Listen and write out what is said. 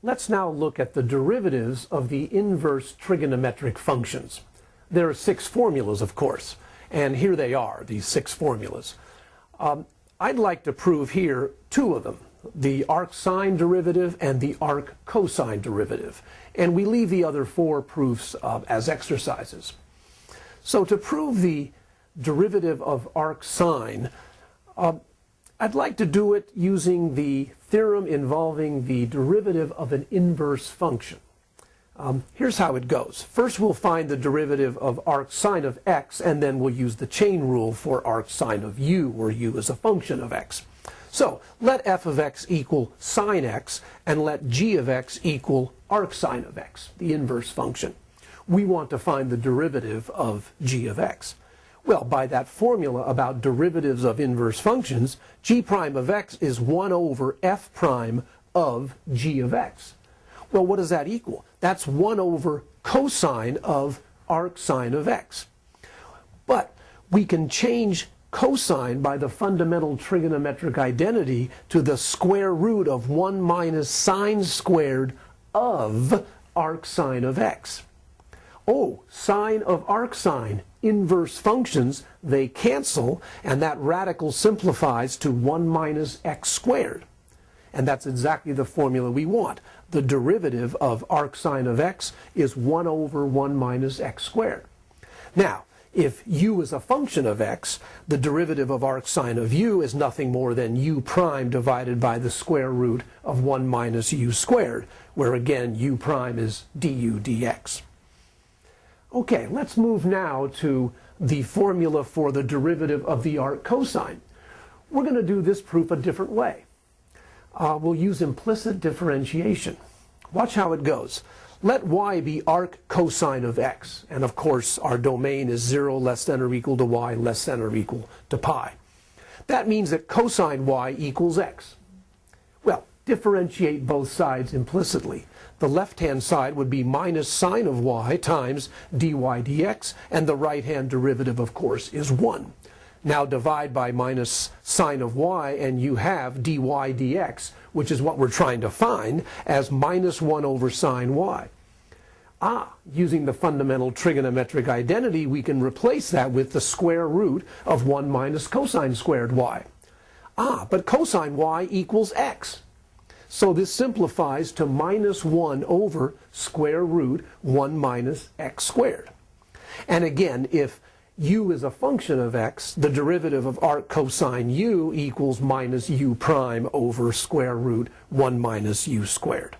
Let's now look at the derivatives of the inverse trigonometric functions. There are 6 formulas, of course, and here they are, these 6 formulas. I'd like to prove here 2 of them, the arcsine derivative and the arccosine derivative, and we leave the other 4 proofs as exercises. So to prove the derivative of arcsine, I'd like to do it using the theorem involving the derivative of an inverse function. Here's how it goes. First we'll find the derivative of arcsine of x, and then we'll use the chain rule for arcsine of u, where u is a function of x. So let f of x equal sine x, and let g of x equal arcsine of x, the inverse function. We want to find the derivative of g of x. Well, by that formula about derivatives of inverse functions, g prime of x is 1 over f prime of g of x. Well, what does that equal? That's 1 over cosine of arcsine of x. But we can change cosine by the fundamental trigonometric identity to the square root of 1 minus sine squared of arcsine of x. Oh, sine of arcsine, inverse functions, they cancel, and that radical simplifies to 1 minus x squared. And that's exactly the formula we want. The derivative of arcsine of x is 1 over 1 minus x squared. Now, if u is a function of x, the derivative of arcsine of u is nothing more than u prime divided by the square root of 1 minus u squared, where again u prime is du dx. Okay, let's move now to the formula for the derivative of the arccosine. We're going to do this proof a different way. We'll use implicit differentiation. Watch how it goes. Let y be arccosine of x, and of course our domain is 0 less than or equal to y less than or equal to pi. That means that cosine y equals x. Well, differentiate both sides implicitly. The left-hand side would be minus sine of y times dy dx, and the right-hand derivative, of course, is 1. Now divide by minus sine of y, and you have dy dx, which is what we're trying to find, as minus 1 over sine y. Using the fundamental trigonometric identity, we can replace that with the square root of 1 minus cosine squared y. But cosine y equals x. So this simplifies to minus 1 over square root 1 minus x squared. And again, if u is a function of x, the derivative of arccosine u equals minus u prime over square root 1 minus u squared.